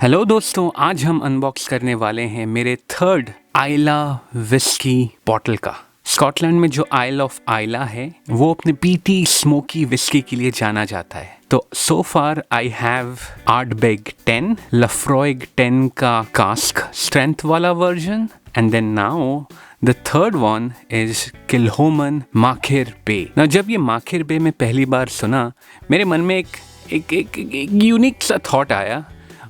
Hello दोस्तों, आज हम अनबॉक्स करने वाले हैं मेरे थर्ड आइला विस्की बॉटल का। स्कॉटलैंड में जो आइल ऑफ आइला है वो अपने पीटी स्मोकी विस्की के लिए जाना जाता है। तो सो फार आई हैव आर्टबेग 10, लफ्रॉइग 10 का कास्क स्ट्रेंथ वाला version, and then now the third one is Kilchoman Machir Bay. ना जब ये माखिर बे में पहली बार सुना, मेरे मन में एक यूनिक सा थॉट आया।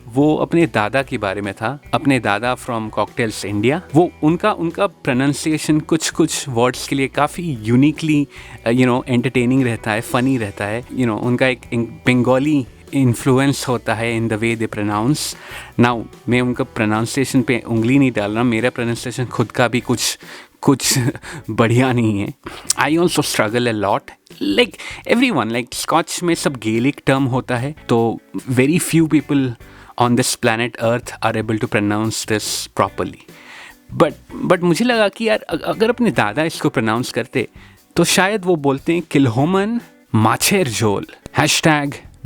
वो अपने दादा के बारे में था, अपने दादा फ्रॉम कॉकटेल्स इंडिया। वो उनका प्रोनाउंसिएशन कुछ वर्ड्स के लिए काफ़ी यूनिकली एंटरटेनिंग रहता है, फ़नी रहता है। उनका एक बंगाली इन्फ्लुएंस होता है in the way they pronounce. Now मैं उनका प्रोनाउंसिएशन पे उंगली नहीं डाल रहा, मेरा प्रोनाउंसिएशन खुद का भी कुछ बढ़िया नहीं है। I also struggle a lot, like everyone. Like Scotch में सब गेलिक टर्म होता है, तो very few people on this planet earth are able to pronounce this properly. But मुझे लगा कि यार अगर अपने दादा इसको प्रोनाउंस करते तो शायद वो बोलते हैं किल्होमन माछेर झोल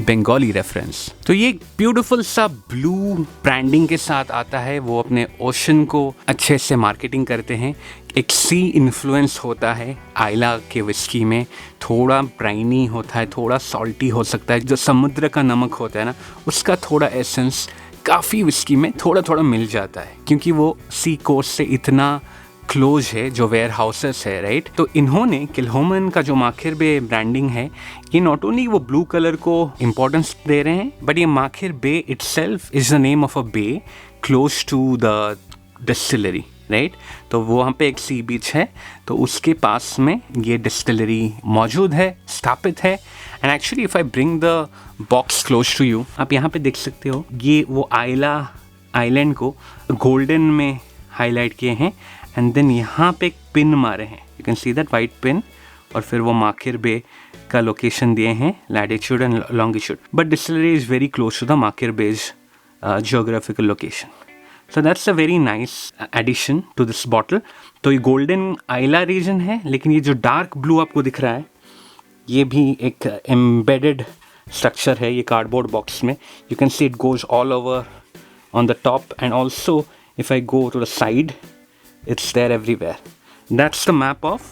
#बंगाली रेफरेंस। तो ये ब्यूटीफुल सा ब्लू ब्रांडिंग के साथ आता है। वो अपने ओशन को अच्छे से मार्केटिंग करते हैं। एक सी इन्फ्लुएंस होता है आइला के विस्की में, थोड़ा ब्राइनी होता है, थोड़ा सॉल्टी हो सकता है। जो समुद्र का नमक होता है ना, उसका थोड़ा एसेंस काफ़ी विस्की में थोड़ा थोड़ा मिल जाता है, क्योंकि वो सी कोस्ट से इतना क्लोज है, जो वेयर हाउसेस है, राइट। तो इन्होंने किल्होमन का जो माखिर बे ब्रांडिंग है, ये नॉट ओनली वो ब्लू कलर को इम्पोर्टेंस दे रहे हैं, बट ये Machir Bay itself is the name of a bay close to the distillery, right. तो वो वहाँ पे एक सी बीच है, तो उसके पास में ये डिस्टिलरी मौजूद है, स्थापित है। And actually if I bring the box close to you, आप यहाँ पे देख सकते हो, ये वो आइला आइलैंड को गोल्डन में हाईलाइट किए हैं। एंड देन यहाँ पे एक पिन मारे हैं, you can see that white pin, और फिर वो माखिर बे का लोकेशन दिए हैं, latitude and longitude. But distillery is very close to the Machir Bay's geographical location. So that's a very nice addition to this bottle. तो ये golden आइला reason है, लेकिन ये जो डार्क ब्लू आपको दिख रहा है, ये भी एक एम्बेडेड स्ट्रक्चर है ये कार्डबोर्ड बॉक्स में। You can see it goes all over on the top, and also if I go to the side, it's there everywhere. That's the map of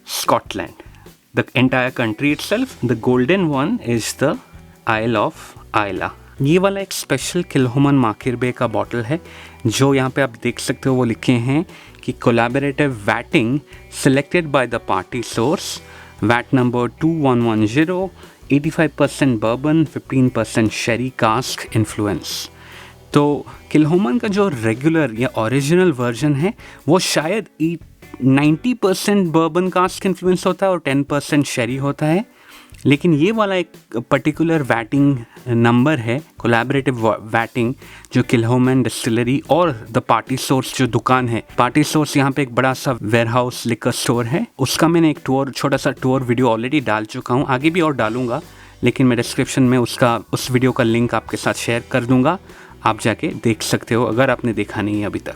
Scotland, the entire country itself. The golden one is the Isle of Islay. ये वाला एक special किल्होमन Machir Bay का bottle है, जो यहाँ पे आप देख सकते हो। वो लिखे हैं कि collaborative vatting selected by the party source, vat number 2110, 85% bourbon, 15% sherry cask influence. तो किल्होमन का जो रेगुलर या ओरिजिनल वर्जन है, वो शायद 90% बर्बन कास्क इन्फ्लुएंस होता है और 10% शेरी होता है। लेकिन ये वाला एक पर्टिकुलर वैटिंग नंबर है, कोलैबोरेटिव वैटिंग, जो किल्होमन डिस्टिलरी और द पार्टी सोर्स जो दुकान है, पार्टी सोर्स यहाँ पे एक बड़ा सा वेयरहाउस लिकर स्टोर है, उसका मैंने एक छोटा सा टूर वीडियो ऑलरेडी डाल चुका हूँ, आगे भी और डालूंगा, लेकिन मैं डिस्क्रिप्शन में उस वीडियो का लिंक आपके साथ शेयर कर दूंगा। आप जाके देख सकते हो अगर आपने देखा नहीं है अभी तक।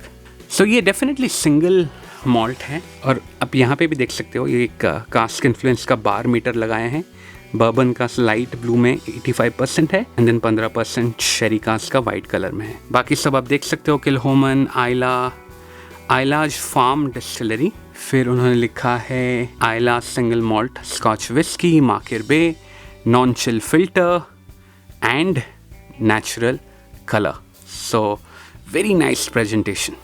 सो ये डेफिनेटली सिंगल मॉल्ट है, और आप यहाँ पे भी देख सकते हो, ये एक कास्क इन्फ्लुएंस का बार मीटर लगाए हैं। बर्बन का लाइट ब्लू में 85% है, एंड देन 15% शेरी कास्क का वाइट कलर में है। बाकी सब आप देख सकते हो, किल्होमन, आइलाज फार्म डिस्टिलरी, फिर उन्होंने लिखा है Islay single malt Scotch whisky Machir Bay, non chill filter and natural color. So very nice presentation.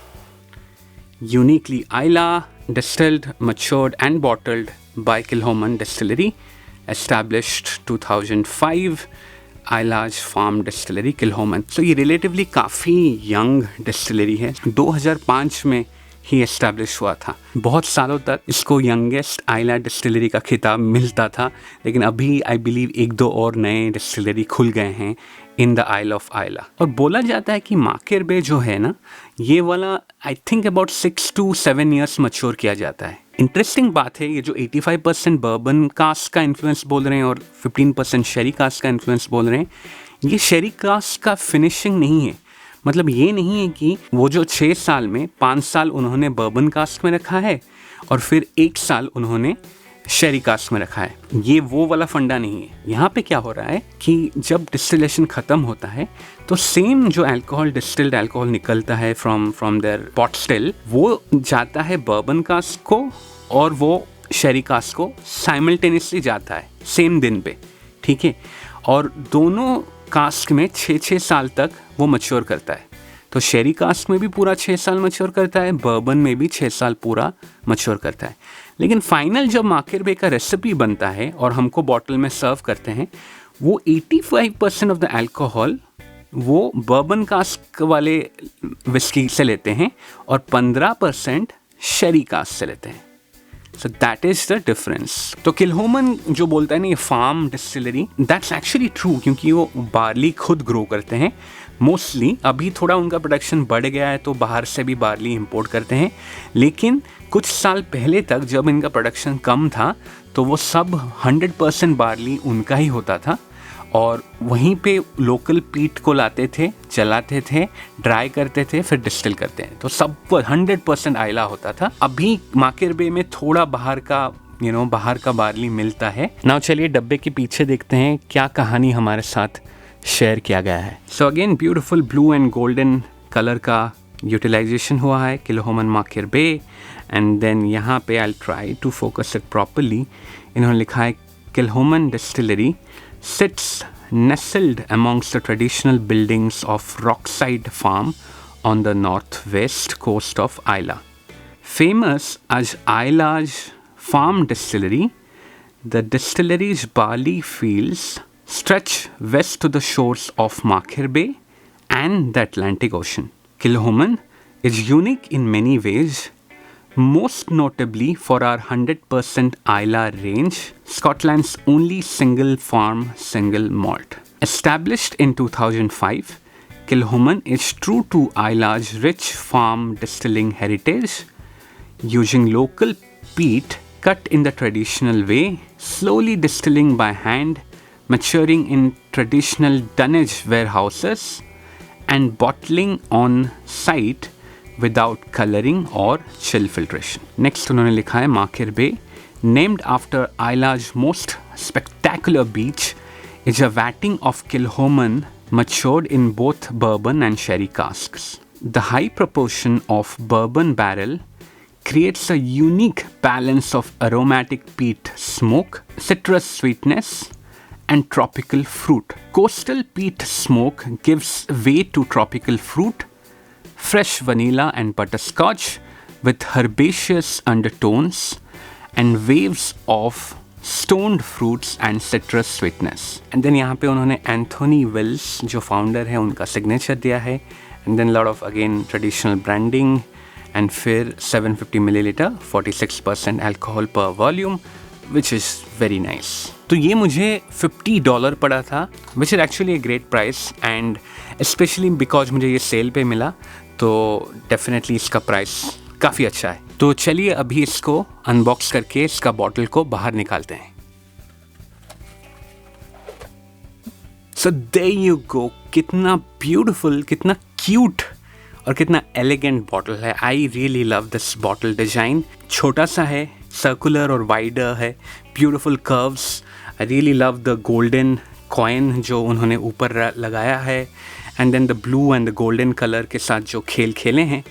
Uniquely Islay, distilled, matured and bottled by Kilhoman Distillery, established 2005, Islay Farm Distillery, Kilhoman. So ये relatively काफ़ी young distillery है, 2005 में he establish हुआ था। बहुत सालों तक इसको यंगेस्ट आइला डिस्टिलरी का खिताब मिलता था, लेकिन अभी आई बिलीव 1-2 और नए डिस्टिलरी खुल गए हैं इन द आइल ऑफ आइला। और बोला जाता है कि माखिर बे जो है ना, ये वाला I think about 6 to 7 years mature किया जाता है। इंटरेस्टिंग बात है, ये जो 85% बर्बन कास्ट का इन्फ्लुएंस बोल रहे हैं और 15% शेरी कास्ट का इन्फ्लुएंस बोल रहे हैं, ये शेरी कास्ट का फिनिशिंग नहीं है। मतलब ये नहीं है कि वो जो 6 साल में 5 साल उन्होंने बर्बन कास्ट में रखा है और फिर 1 साल उन्होंने शेरी कास्ट में रखा है। ये वो वाला फंडा नहीं है। यहाँ पे क्या हो रहा है कि जब डिस्टिलेशन खत्म होता है तो सेम जो अल्कोहल, डिस्टिल्ड अल्कोहल निकलता है फ्रॉम देयर पॉट स्टिल, वो जाता है बर्बन कास्ट को और वो शेरी कास्ट को साइमल्टेनियसली जाता है सेम दिन पे, ठीक है। और दोनों कास्ट में 6-6 साल तक वो मैच्योर करता है। तो शेरी कास्ट में भी पूरा 6 साल मैच्योर करता है, बर्बन में भी 6 साल पूरा मैच्योर करता है। लेकिन फाइनल जब माकिर बे का रेसिपी बनता है और हमको बॉटल में सर्व करते हैं, वो 85% ऑफ द अल्कोहल वो बर्बन कास्ट वाले विस्की से लेते हैं और 15% शेरी कास्ट से लेते हैं। So that is the difference. तो किल्होमन जो बोलता है ना ये farm distillery, that's actually true, क्योंकि वो बार्ली खुद ग्रो करते हैं मोस्टली। अभी थोड़ा उनका प्रोडक्शन बढ़ गया है तो बाहर से भी बार्ली इंपोर्ट करते हैं, लेकिन कुछ साल पहले तक जब इनका प्रोडक्शन कम था तो वो सब 100% बार्ली उनका ही होता था और वहीं पे लोकल पीट को लाते थे, जलाते थे, ड्राई करते थे, फिर डिस्टिल करते हैं। तो सब 100% आयला होता था। अभी माकिर बे में थोड़ा बाहर का बाहर का बार्ली मिलता है। नाउ चलिए डब्बे के पीछे देखते हैं क्या कहानी हमारे साथ शेयर किया गया है। So again beautiful blue and golden colour का यूटिलाइजेशन हुआ है Kilchoman Machir Bay. And then यहाँ पे I try to focus it properly. इन्होंने लिखा है Kilchoman distillery sits nestled amongst the traditional buildings of Rockside Farm on the northwest coast of Islay. Famous as Islay's farm distillery, the distillery's barley fields stretch west to the shores of Makhir Bay and the Atlantic Ocean. Kilchoman is unique in many ways, most notably for our 100% Islay range, Scotland's only single farm, single malt. Established in 2005, Kilchoman is true to Islay's rich farm distilling heritage, using local peat cut in the traditional way, slowly distilling by hand, maturing in traditional dunnage warehouses, and bottling on site without coloring or chill filtration. Next उन्होंने लिखा है Machir bay, named after Islay's most spectacular beach, is a vatting of Kilchoman matured in both bourbon and sherry casks. The high proportion of bourbon barrel creates a unique balance of aromatic peat smoke, citrus sweetness, and tropical fruit. Coastal peat smoke gives way to tropical fruit, fresh vanilla and butterscotch with herbaceous undertones and waves of stoned fruits and citrus sweetness. And then यहाँ पे उन्होंने Anthony Wills जो founder है उनका signature दिया है। And then lot of again traditional branding and फिर 750 milliliter 46% alcohol per volume, which is very nice. तो ये मुझे $50 पड़ा था, which is actually a great price and especially because मुझे ये सेल पे मिला तो डेफिनेटली इसका प्राइस काफ़ी अच्छा है। तो चलिए अभी इसको अनबॉक्स करके इसका बॉटल को बाहर निकालते हैं। सो देयर यू गो, कितना ब्यूटीफुल, कितना क्यूट और कितना एलिगेंट बॉटल है। I really love this bottle design. छोटा सा है, सर्कुलर और वाइडर है, beautiful curves. I really love the golden coin जो उन्होंने ऊपर लगाया है and then the blue and the golden colour के साथ जो खेल खेले हैं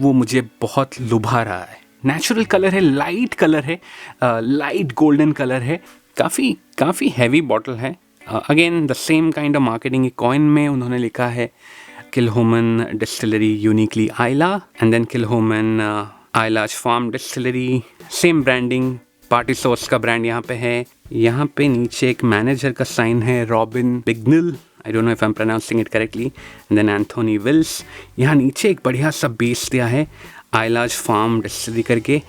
वो मुझे बहुत लुभा रहा है। नेचुरल कलर है, लाइट कलर है, लाइट गोल्डन कलर है, काफ़ी हैवी बॉटल है। Again the same kind of marketing. Coin में उन्होंने लिखा है Kilchoman distillery uniquely Islay and then Kilchoman Islay's farm distillery, same branding. Party sauce का ब्रांड यहाँ पे है। यहाँ पे नीचे एक मैनेजर का साइन है, Robin Bignall, I don't know if I am pronouncing it correctly, and then Anthony Wills. यहाँ नीचे एक बढ़िया सा बेस दिया है आइलाज फार्म डिस्टिलरी करके।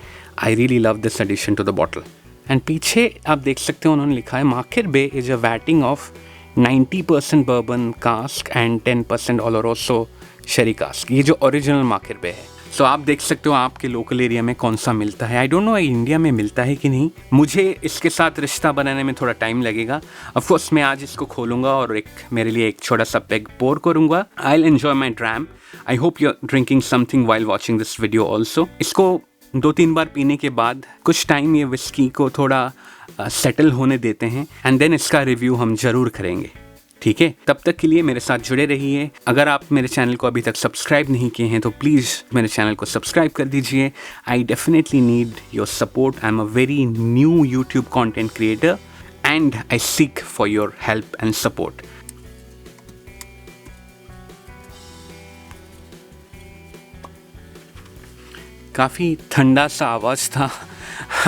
I really love this addition to the bottle. And पीछे आप देख सकते हो उन्होंने लिखा है Machir Bay is a vatting of 90% bourbon cask and 10% oloroso sherry cask. ये जो ओरिजिनल माकिर बे है। सो आप देख सकते हो आपके लोकल एरिया में कौन सा मिलता है। आई डोंट नो इंडिया में मिलता है कि नहीं। मुझे इसके साथ रिश्ता बनाने में थोड़ा टाइम लगेगा। ऑफकोर्स मैं आज इसको खोलूँगा और मेरे लिए एक छोटा सा पेग पोर करूँगा। I will enjoy my dram. I hope you are drinking something while watching this video also. इसको 2-3 बार पीने के बाद कुछ टाइम ये विस्की को थोड़ा सेटल होने देते हैं एंड देन इसका रिव्यू हम ज़रूर करेंगे, ठीक है। तब तक के लिए मेरे साथ जुड़े रहिए। अगर आप मेरे चैनल को अभी तक सब्सक्राइब नहीं किए हैं तो प्लीज़ मेरे चैनल को सब्सक्राइब कर दीजिए। I definitely need your support. I am a very new YouTube content creator and I seek for your help and support. काफ़ी ठंडा सा आवाज़ था।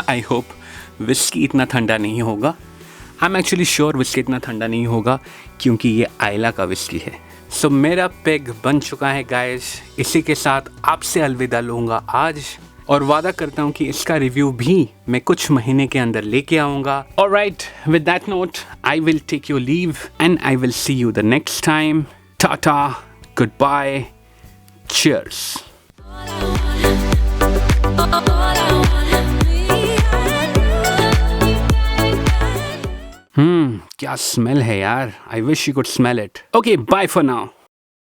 आई होप विस्की इतना ठंडा नहीं होगा। I am actually sure whisky इतना ठंडा नहीं होगा क्योंकि ये आइला का विस्की है। सो मेरा पेग बन चुका है गाइस। इसी के साथ आपसे अलविदा लूँगा आज और वादा करता हूँ कि इसका रिव्यू भी मैं कुछ महीने के अंदर लेके आऊँगा। Alright, with that note I will take your leave and I will see you the next time. Tata, good bye, cheers. क्या स्मेल है यार। I wish you could smell it. Okay, bye for now.